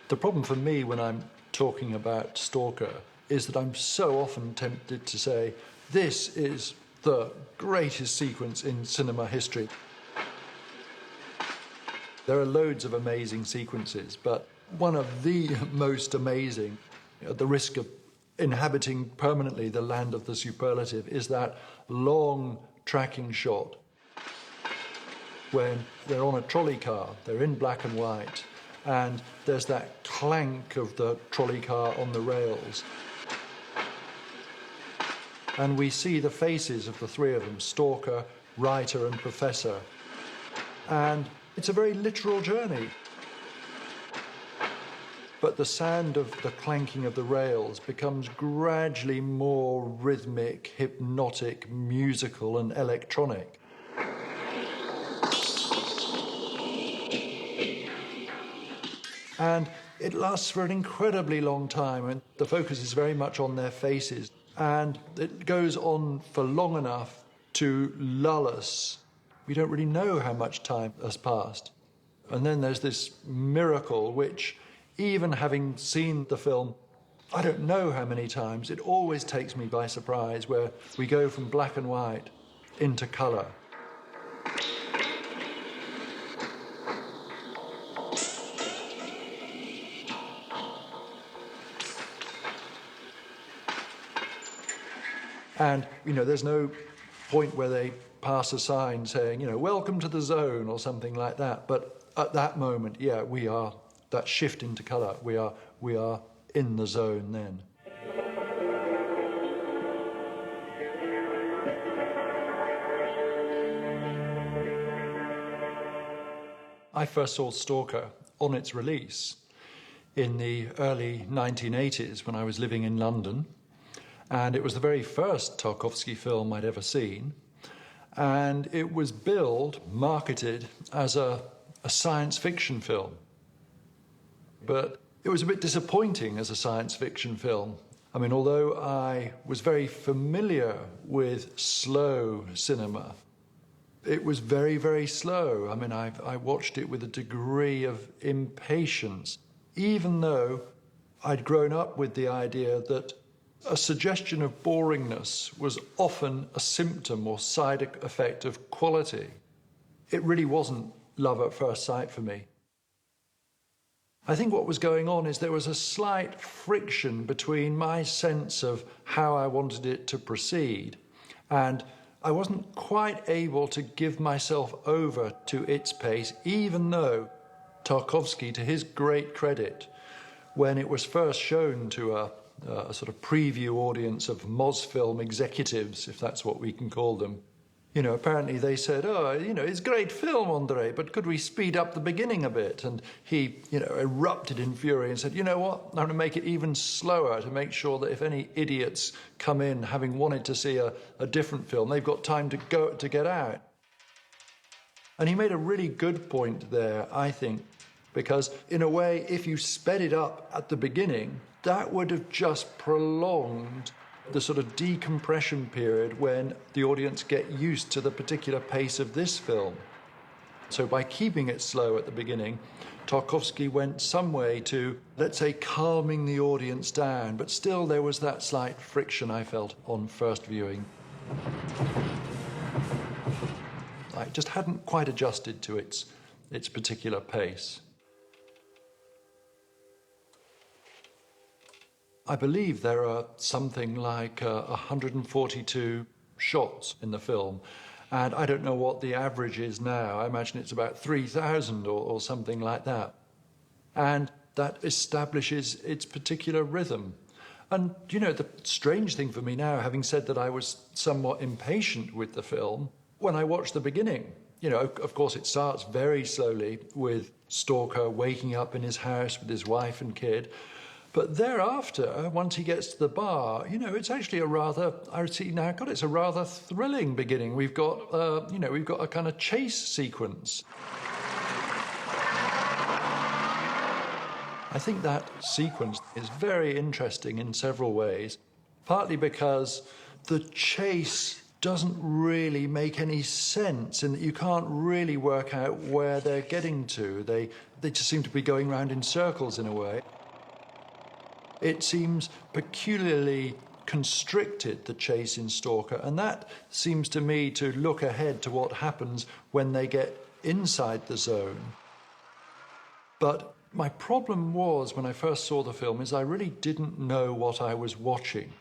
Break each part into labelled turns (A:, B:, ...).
A: The problem for me when I'm talking about Stalker is that I'm so often tempted to say, this is the greatest sequence in cinema history. There are loads of amazing sequences, but one of the most amazing, at the risk of inhabiting permanently the land of the superlative, is that long tracking shot when they're on a trolley car, they're in black and white, and there's that clank of the trolley car on the rails. And we see the faces of the three of them, Stalker, writer and professor. And it's a very literal journey. But the sound of the clanking of the rails becomes gradually more rhythmic, hypnotic, musical and electronic. And it lasts for an incredibly long time, and the focus is very much on their faces. And it goes on for long enough to lull us. We don't really know how much time has passed. And then there's this miracle, which, even having seen the film, I don't know how many times, it always takes me by surprise, where we go from black and white into colour. And, you know, there's no point where they pass a sign saying, you know, welcome to the zone or something like that. But at that moment, yeah, we are, that shift into colour, we are in the zone then. I first saw Stalker on its release in the early 1980s when I was living in London. And it was the very first Tarkovsky film I'd ever seen. And it was billed, marketed as a science fiction film. But it was a bit disappointing as a science fiction film. I mean, although I was very familiar with slow cinema, it was very, very slow. I mean, I watched it with a degree of impatience, even though I'd grown up with the idea that a suggestion of boringness was often a symptom or side effect of quality. It really wasn't love at first sight for me. I think what was going on is there was a slight friction between my sense of how I wanted it to proceed, and I wasn't quite able to give myself over to its pace, even though Tarkovsky, to his great credit, when it was first shown to a sort of preview audience of Mosfilm executives, if that's what we can call them, you know, apparently they said, oh, you know, it's a great film, Andrei, but could we speed up the beginning a bit? And he, you know, erupted in fury and said, you know what, I'm going to make it even slower to make sure that if any idiots come in having wanted to see a different film, they've got time to get out. And he made a really good point there, I think, because in a way, if you sped it up at the beginning, that would have just prolonged the sort of decompression period when the audience get used to the particular pace of this film. So by keeping it slow at the beginning, Tarkovsky went some way to, let's say, calming the audience down, but still there was that slight friction I felt on first viewing. I just hadn't quite adjusted to its particular pace. I believe there are something like 142 shots in the film, and I don't know what the average is now. I imagine it's about 3,000 or something like that. And that establishes its particular rhythm. And, you know, the strange thing for me now, having said that I was somewhat impatient with the film, when I watched the beginning, you know, of course it starts very slowly with Stalker waking up in his house with his wife and kid. But thereafter, once he gets to the bar, you know, it's actually a rather, I see now, God, it's a rather thrilling beginning. We've got, you know, we've got a kind of chase sequence. I think that sequence is very interesting in several ways, partly because the chase doesn't really make any sense in that you can't really work out where they're getting to. They just seem to be going round in circles in a way. It seems peculiarly constricted, the chase in Stalker, and that seems to me to look ahead to what happens when they get inside the zone. But my problem was, when I first saw the film, is I really didn't know what I was watching.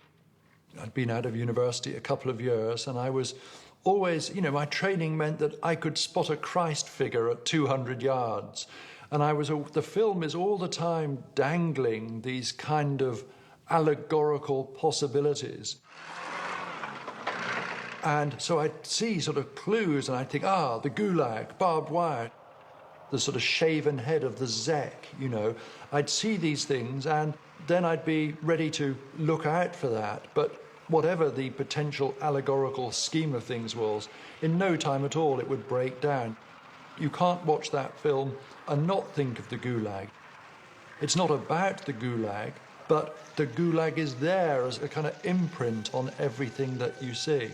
A: I'd been out of university a couple of years, and I was always, my training meant that I could spot a Christ figure at 200 yards. And the film is all the time dangling these kind of allegorical possibilities. And so I'd see sort of clues, and I'd think, the gulag, barbed wire, the sort of shaven head of the Zek, I'd see these things, and then I'd be ready to look out for that. But whatever the potential allegorical scheme of things was, in no time at all it would break down. You can't watch that film and not think of the gulag. It's not about the gulag, but the gulag is there as a kind of imprint on everything that you see.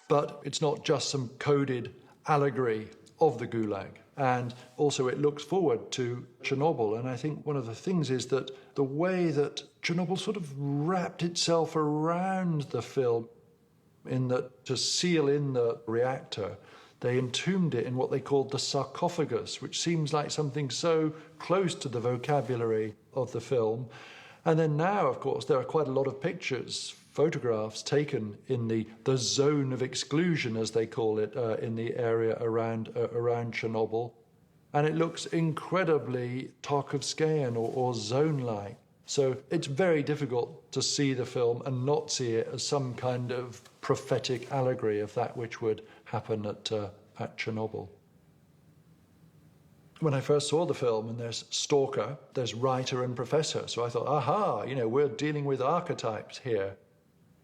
A: But it's not just some coded allegory of the gulag. And also it looks forward to Chernobyl. And I think one of the things is that the way that Chernobyl sort of wrapped itself around the film, in that to seal in the reactor, they entombed it in what they called the sarcophagus, which seems like something so close to the vocabulary of the film. And then now, of course, there are quite a lot of pictures, photographs taken in the zone of exclusion, as they call it, in the area around Chernobyl. And it looks incredibly Tarkovskyan or zone-like. So it's very difficult to see the film and not see it as some kind of prophetic allegory of that which would happen at Chernobyl. When I first saw the film, and there's Stalker, there's writer and professor, so I thought, aha, we're dealing with archetypes here.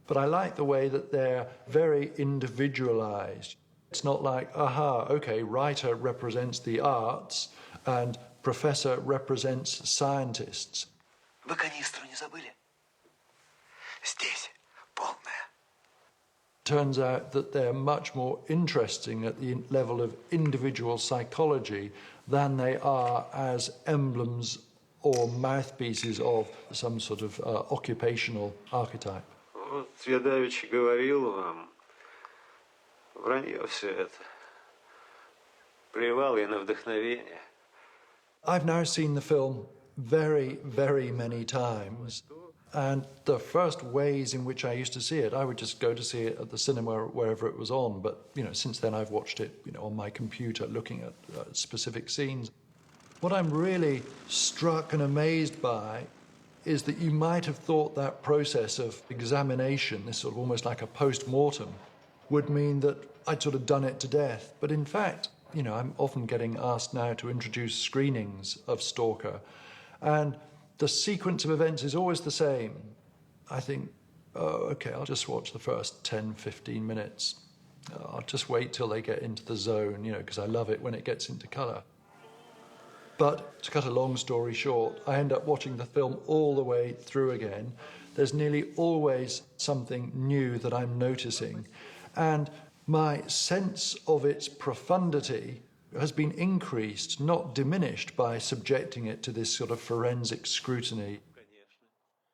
A: But I like the way that they're very individualized. It's not like, okay, writer represents the arts and professor represents scientists.
B: Вы канистру не забыли? Здесь полная.
A: Turns out that they're much more interesting at the level of individual psychology than they are as emblems or mouthpieces of some sort of occupational archetype.
B: Вот я давеча говорил вам, вранье все это. Плевал я на вдохновение.
A: I've now seen the film very, very many times. And the first ways in which I used to see it, I would just go to see it at the cinema or wherever it was on. But, since then I've watched it, on my computer, looking at specific scenes. What I'm really struck and amazed by is that you might have thought that process of examination, this sort of almost like a post-mortem, would mean that I'd sort of done it to death. But in fact, I'm often getting asked now to introduce screenings of Stalker. And the sequence of events is always the same. I think, okay, I'll just watch the first 10, 15 minutes. I'll just wait till they get into the zone, because I love it when it gets into colour. But to cut a long story short, I end up watching the film all the way through again. There's nearly always something new that I'm noticing. And my sense of its profundity has been increased, not diminished, by subjecting it to this sort of forensic scrutiny.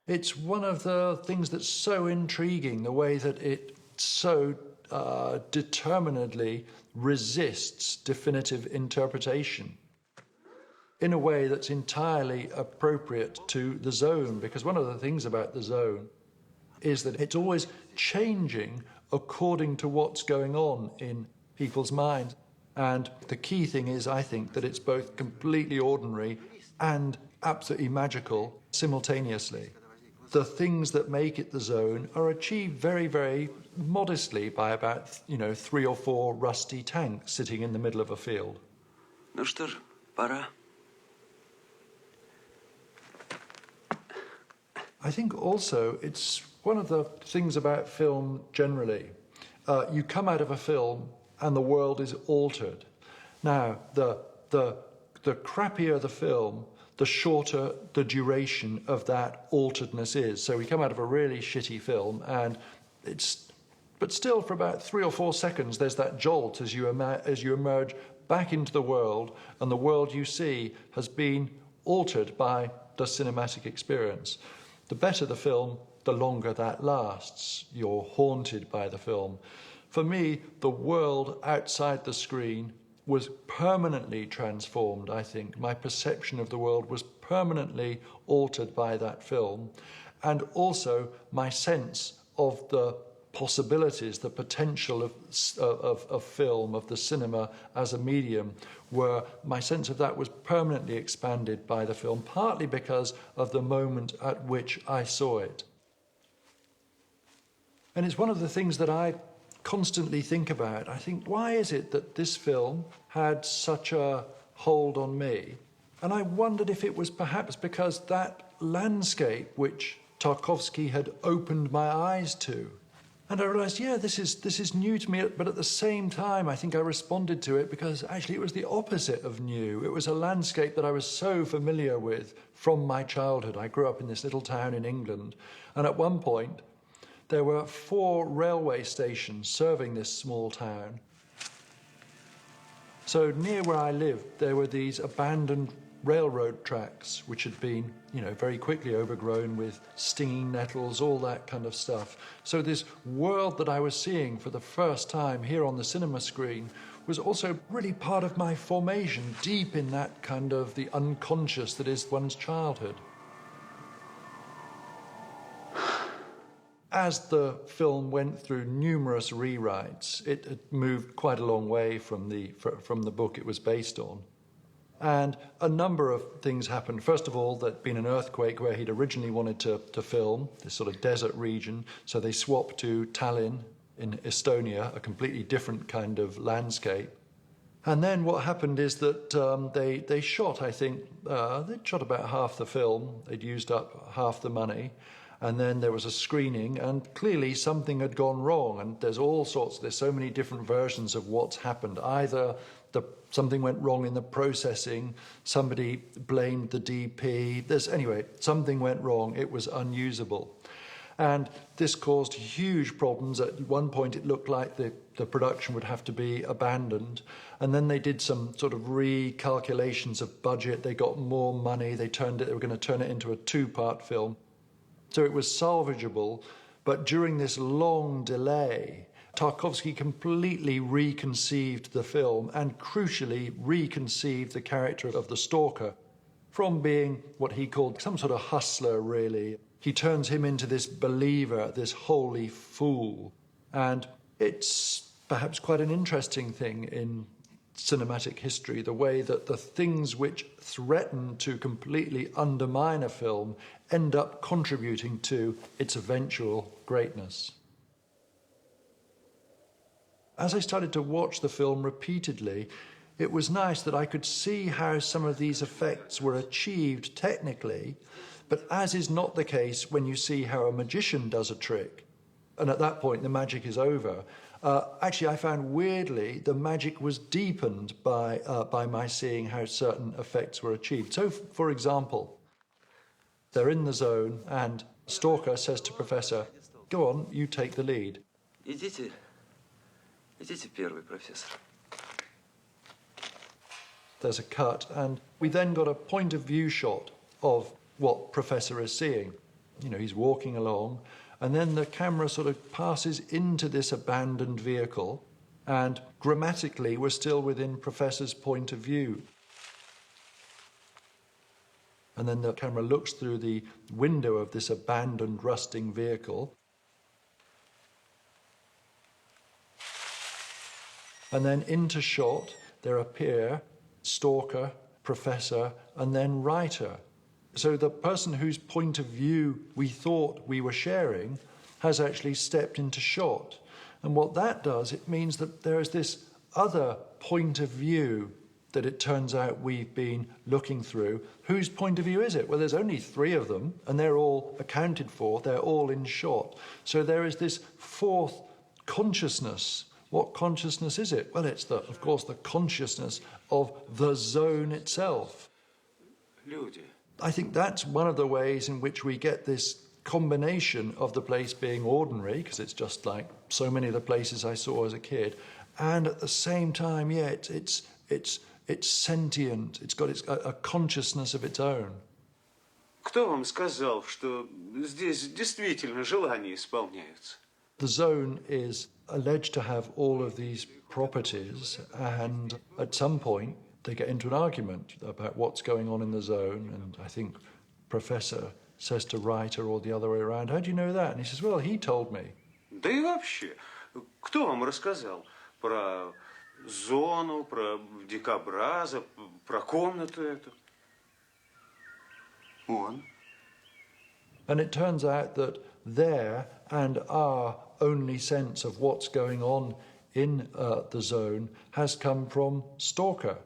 A: It's one of the things that's so intriguing, the way that it so determinedly resists definitive interpretation in a way that's entirely appropriate to the zone. Because one of the things about the zone is that it's always changing according to what's going on in people's minds. And the key thing is, I think, that it's both completely ordinary and absolutely magical simultaneously. The things that make it the zone are achieved very, very modestly by about, 3 or 4 rusty tanks sitting in the middle of a field.
B: Ну что ж, пора.
A: I think also it's one of the things about film generally. You come out of a film and the world is altered. Now, the crappier the film, the shorter the duration of that alteredness is. So we come out of a really shitty film and it's But still, for about 3 or 4 seconds, there's that jolt as you emerge back into the world, and the world you see has been altered by the cinematic experience. The better the film, the longer that lasts. You're haunted by the film. For me, the world outside the screen was permanently transformed, I think. My perception of the world was permanently altered by that film. And also my sense of the possibilities, the potential of film, of the cinema as a medium, my sense of that was permanently expanded by the film, partly because of the moment at which I saw it. And it's one of the things that I constantly think about. I think, why is it that this film had such a hold on me? And I wondered if it was perhaps because that landscape which Tarkovsky had opened my eyes to. And I realized, yeah, this is new to me, but at the same time, I think I responded to it because actually it was the opposite of new. It was a landscape that I was so familiar with from my childhood. I grew up in this little town in England, and at one point, there were 4 railway stations serving this small town. So near where I lived, there were these abandoned railroad tracks, which had been, very quickly overgrown with stinging nettles, all that kind of stuff. So this world that I was seeing for the first time here on the cinema screen was also really part of my formation, deep in that kind of the unconscious that is one's childhood. As the film went through numerous rewrites, it moved quite a long way from the book it was based on. And a number of things happened. First of all, there'd been an earthquake where he'd originally wanted to film, this sort of desert region. So they swapped to Tallinn in Estonia, a completely different kind of landscape. And then what happened is that they shot, I think, they'd shot about half the film. They'd used up half the money. And then there was a screening, and clearly something had gone wrong. And there's so many different versions of what's happened. Either something went wrong in the processing, somebody blamed the DP. Anyway, something went wrong. It was unusable. And this caused huge problems. At one point, it looked like the production would have to be abandoned. And then they did some sort of recalculations of budget. They got more money. They were going to turn it into a 2-part film. So it was salvageable. But during this long delay, Tarkovsky completely reconceived the film and crucially reconceived the character of the Stalker from being what he called some sort of hustler, really. He turns him into this believer, this holy fool. And it's perhaps quite an interesting thing in cinematic history, the way that the things which threaten to completely undermine a film end up contributing to its eventual greatness. As I started to watch the film repeatedly, it was nice that I could see how some of these effects were achieved technically, but as is not the case when you see how a magician does a trick, and at that point the magic is over. Actually, I found weirdly the magic was deepened by my seeing how certain effects were achieved. So, for example, they're in the zone, and Stalker says to Professor, "Go on, you take the lead."
C: Идите первый, профессор.
A: There's a cut, and we then got a point of view shot of what Professor is seeing. He's walking along, and then the camera sort of passes into this abandoned vehicle, and grammatically we're still within Professor's point of view. And then the camera looks through the window of this abandoned, rusting vehicle. And then into shot, there appear Stalker, Professor, and then Writer. So the person whose point of view we thought we were sharing has actually stepped into shot. And what that does, it means that there is this other point of view that it turns out we've been looking through. Whose point of view is it? Well, there's only 3 of them, and they're all accounted for. They're all in shot. So there is this 4th consciousness. What consciousness is it? Well, it's, of course, the consciousness of the zone itself. I think that's one of the ways in which we get this combination of the place being ordinary, because it's just like so many of the places I saw as a kid, and at the same time, yeah, it's sentient. It's got a consciousness of its own.
B: Кто вам сказал, что здесь действительно желания исполняются?
A: The zone is alleged to have all of these properties, and at some point they get into an argument about what's going on in the zone, and I think Professor says to writer or the other way around, how do you know that? And he says, well, he told me.
B: Да и вообще, кто вам рассказал про зону, про дикобраза, про комнату эту? Он.
A: And it turns out that their and our only sense of what's going on in the zone has come from Stalker.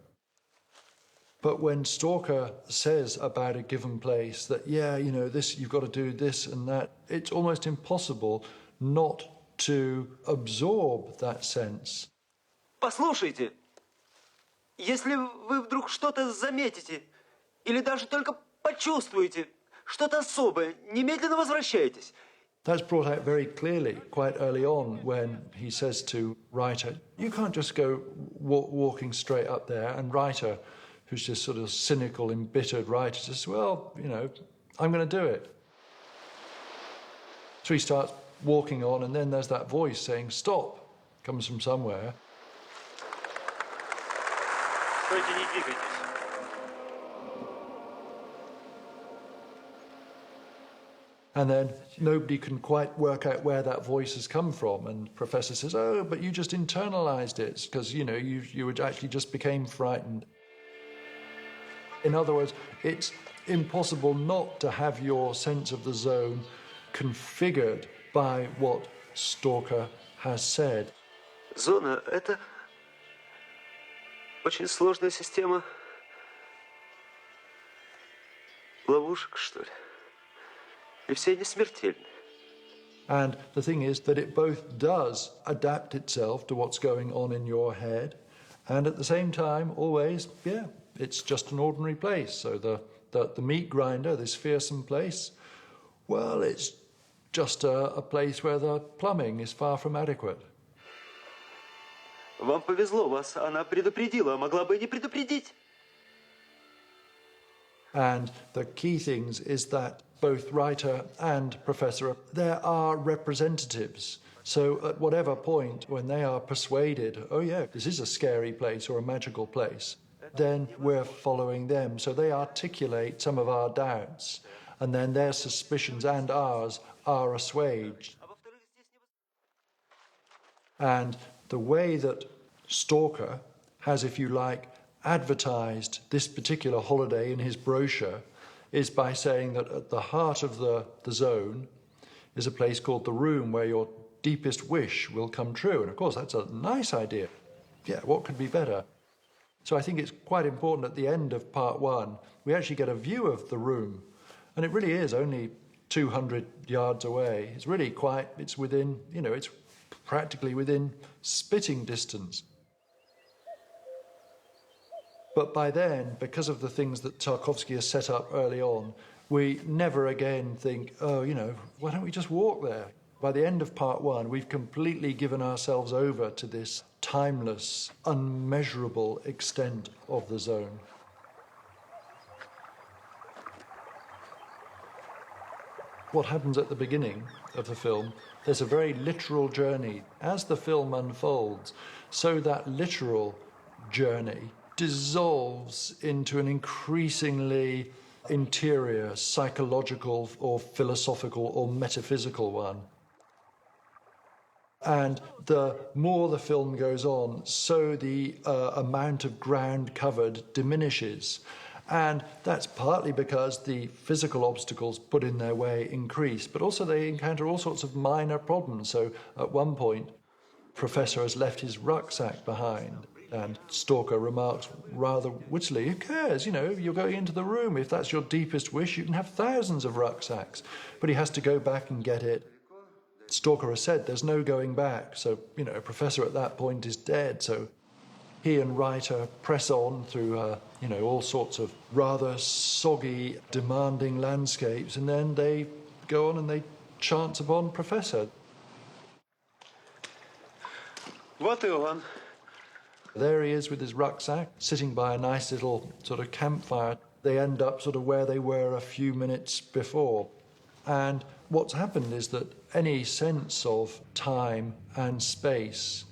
A: But when Stalker says about a given place that, yeah, you know, this, you've got to do this and that, it's almost impossible not to absorb that sense.
C: Послушайте, если вы вдруг что-то заметите или даже только почувствуете что-то особое, немедленно возвращайтесь.
A: That's brought out very clearly quite early on when he says to writer, you can't just go walking straight up there, and writer, who's just sort of cynical, embittered writer, says, well, you know, I'm going to do it. So he starts walking on, and then there's that voice saying, stop, comes from somewhere.
C: Стойте, не двигайтесь.
A: And then nobody can quite work out where that voice has come from. And Professor says, oh, but you just internalized it because, you know, you actually just became frightened. In other words, it's impossible not to have your sense of the zone configured by what Stalker has said.
C: Зона – это очень сложная система ловушек, что ли. И все они смертельны.
A: And the thing is that it both does adapt itself to what's going on in your head, and at the same time, always, yeah, it's just an ordinary place. So the meat grinder, this fearsome place, well, it's just a place where the plumbing is far from adequate.
C: Вам повезло, вас она предупредила, а могла бы и не предупредить.
A: And the key things is that both writer and professor, there are representatives. So at whatever point when they are persuaded, oh yeah, this is a scary place or a magical place, then we're following them. So they articulate some of our doubts, and then their suspicions and ours are assuaged. And the way that Stalker has, if you like, advertised this particular holiday in his brochure is by saying that at the heart of the zone is a place called the Room where your deepest wish will come true. And of course, that's a nice idea. Yeah, what could be better? So I think it's quite important at the end of part one, we actually get a view of the Room. And it really is only 200 yards away. It's really quite, it's within, you know, it's practically within spitting distance. But by then, because of the things that Tarkovsky has set up early on, we never again think, oh, you know, why don't we just walk there? By the end of part one, we've completely given ourselves over to this timeless, unmeasurable extent of the zone. What happens at the beginning of the film, there's a very literal journey. As the film unfolds, so that literal journey dissolves into an increasingly interior, psychological or philosophical or metaphysical one. And the more the film goes on, so the amount of ground covered diminishes. And that's partly because the physical obstacles put in their way increase, but also they encounter all sorts of minor problems. So at one point, Professor has left his rucksack behind. And Stalker remarks rather wittily, who cares? You know, you're going into the room. If that's your deepest wish, you can have thousands of rucksacks. But he has to go back and get it. Stalker has said there's no going back. So, you know, Professor at that point is dead. So he and writer press on through, you know, all sorts of rather soggy, demanding landscapes. And then they go on and they chance upon Professor.
B: Вот и он.
A: There he is with his rucksack, sitting by a nice little sort of campfire. They end up sort of where they were a few minutes before. And what's happened is that any sense of time and space,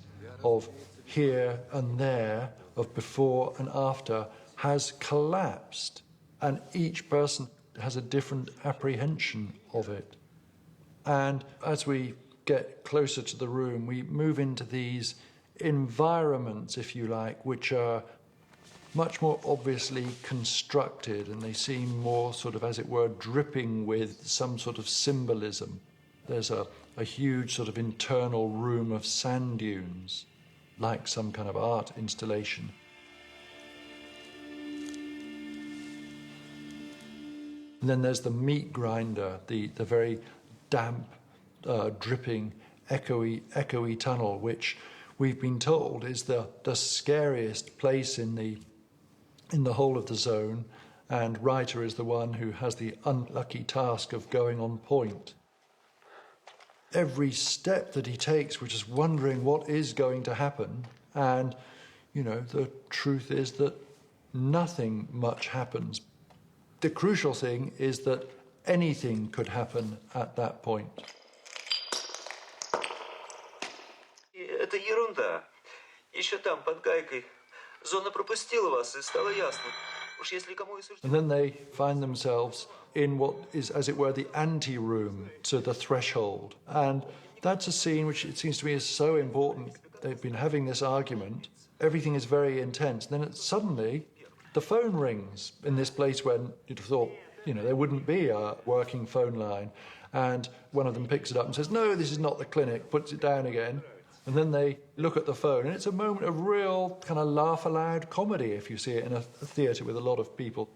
A: of here and there, of before and after, has collapsed. And each person has a different apprehension of it. And as we get closer to the room, we move into these environments, if you like, which are much more obviously constructed, and they seem more sort of, as it were, dripping with some sort of symbolism. There's a huge sort of internal room of sand dunes, like some kind of art installation. And then there's the meat grinder, the very damp, dripping, echoey tunnel, which we've been told is the scariest place in the whole of the zone, and Reiter is the one who has the unlucky task of going on point. Every step that he takes, we're just wondering what is going to happen, and, you know, the truth is that nothing much happens. The crucial thing is that anything could happen at that point.
C: Это ерунда. Еще там, под гайкой. Зона пропустила вас, и стало ясно. Уж если кому и суждено...
A: And then they find themselves in what is, as it were, the ante-room to the threshold. And that's a scene which it seems to me is so important. They've been having this argument. Everything is very intense. And then suddenly the phone rings in this place when you'd have thought, you know, there wouldn't be a working phone line. And one of them picks it up and says, "No, this is not the clinic," puts it down again. And then they look at the phone, and it's a moment of real kind of laugh-aloud comedy if you see it in a theatre with a lot of people.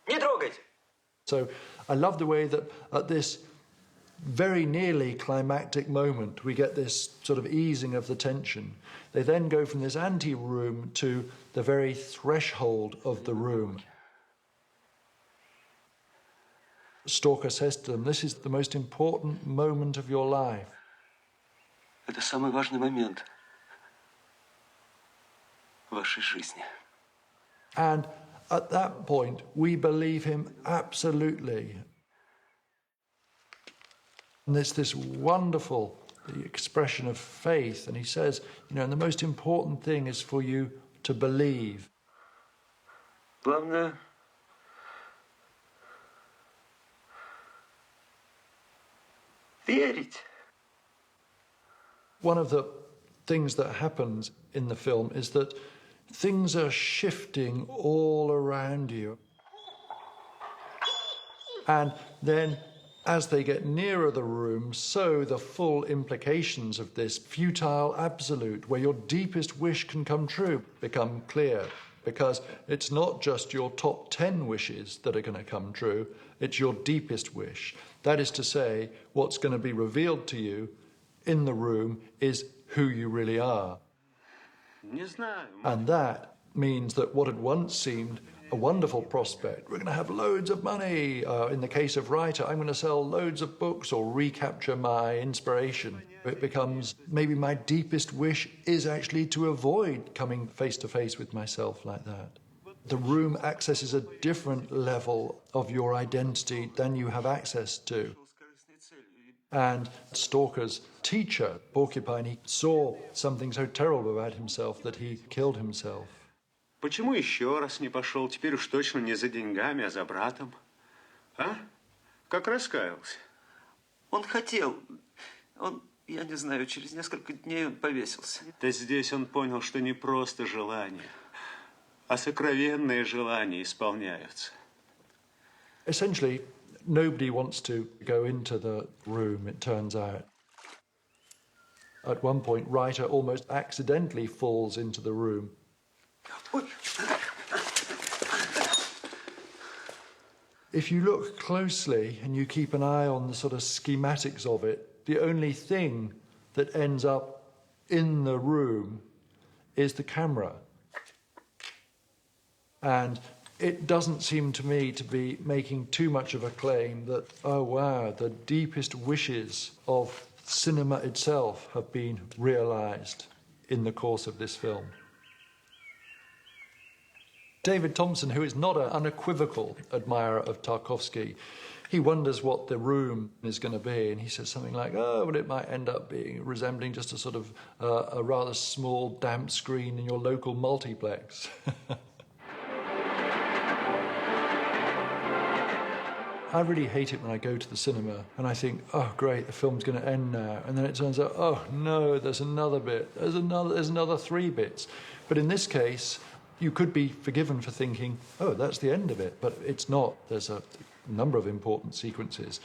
C: Не трогайте!
A: So I love the way that at this very nearly climactic moment, we get this sort of easing of the tension. They then go from this ante-room to the very threshold of the room. Stalker says to them, "This is the most important moment of your life."
C: Это самый важный момент в вашей жизни.
A: And at that point, we believe him absolutely. And there's this wonderful expression of faith. And he says, you know, and the most important thing is for you to believe.
C: Главное, верить.
A: One of the things that happens in the film is that things are shifting all around you. And then as they get nearer the room, so the full implications of this futile absolute, where your deepest wish can come true, become clear. Because it's not just your top 10 wishes that are going to come true, it's your deepest wish. That is to say, what's going to be revealed to you in the room is who you really are. And that means that what had once seemed a wonderful prospect, we're going to have loads of money. In the case of Reiter, I'm going to sell loads of books or recapture my inspiration. It becomes, maybe my deepest wish is actually to avoid coming face to face with myself like that. The room accesses a different level of your identity than you have access to. And Stalker's teacher, Porcupine, he saw something so terrible about himself that he killed himself.
B: Почему еще раз не пошел? Теперь уж точно не за деньгами, а за братом. А? Как раскаялся?
C: Он хотел. Я не знаю, через несколько дней он повесился.
B: Да здесь он понял, что не просто желания, а сокровенные желания исполняются.
A: Essentially, nobody wants to go into the room, it turns out. At one point, Reiter almost accidentally falls into the room. If you look closely and you keep an eye on the sort of schematics of it, the only thing that ends up in the room is the camera. And it doesn't seem to me to be making too much of a claim that, oh wow, the deepest wishes of cinema itself have been realized in the course of this film. David Thompson, who is not an unequivocal admirer of Tarkovsky, he wonders what the room is going to be, and he says something like, oh, well, it might end up being resembling just a sort of a rather small, damp screen in your local multiplex. I really hate it when I go to the cinema and I think, oh, great, the film's going to end now. And then it turns out, oh, no, there's another bit. There's another 3 bits. But in this case, you could be forgiven for thinking, oh, that's the end of it. But it's not. There's a number of important sequences.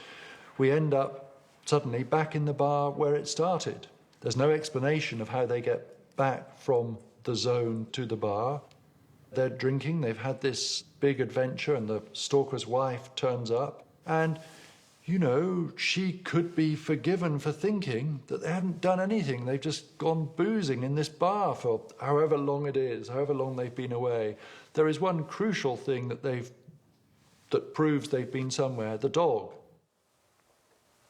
A: We end up suddenly back in the bar where it started. There's no explanation of how they get back from the zone to the bar. They're drinking, they've had this big adventure, and the stalker's wife turns up. And, you know, she could be forgiven for thinking that they haven't done anything. They've just gone boozing in this bar for however long it is, however long they've been away. There is one crucial thing that proves they've been somewhere, the dog.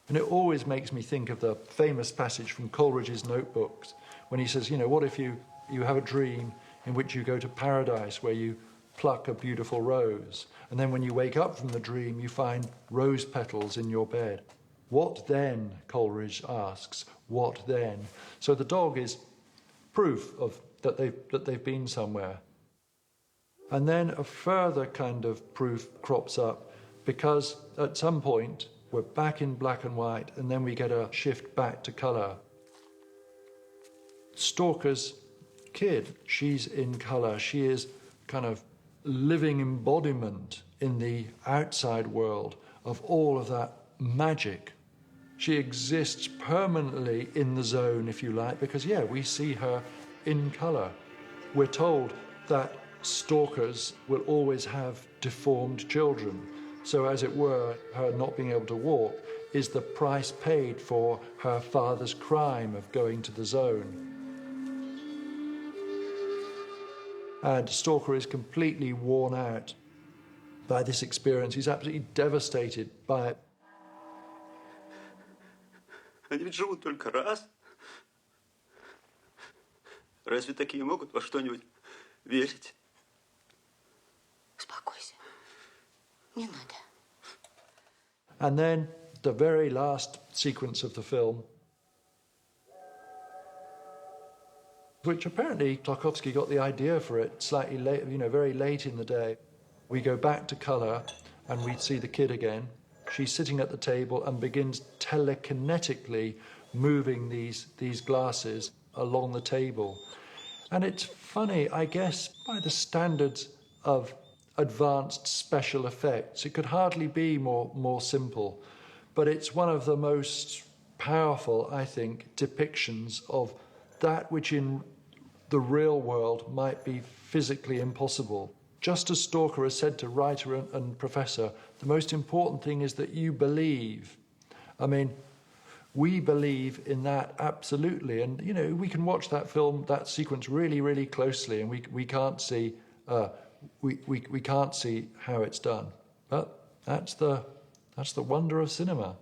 A: And it always makes me think of the famous passage from Coleridge's notebooks when he says, you know, what if you have a dream in which you go to paradise where you pluck a beautiful rose, and then when you wake up from the dream you find rose petals in your bed. What then? Coleridge asks. What then? So the dog is proof of that they've been somewhere. And then a further kind of proof crops up, because at some point we're back in black and white and then we get a shift back to colour. Stalker's kid, she's in colour. She is kind of living embodiment in the outside world of all of that magic. She exists permanently in the zone, if you like, because, yeah, we see her in colour. We're told that stalkers will always have deformed children. So, as it were, her not being able to walk is the price paid for her father's crime of going to the zone. And Stalker is completely worn out by this experience. He's absolutely devastated by it.
B: Они ведь живут только раз. Разве такие могут во что-нибудь верить?
D: Успокойся. Не надо.
A: And then the very last sequence of the film, which apparently Tarkovsky got the idea for it slightly late, very late in the day. We go back to colour and we see the kid again. She's sitting at the table and begins telekinetically moving these glasses along the table. And it's funny, I guess, by the standards of advanced special effects, it could hardly be more simple. But it's one of the most powerful, I think, depictions of that which in the real world might be physically impossible. Just as Stalker has said to writer and professor, the most important thing is that you believe. I mean, we believe in that absolutely. And, we can watch that film, that sequence really, really closely, and we can't see we can't see how it's done. But that's the wonder of cinema.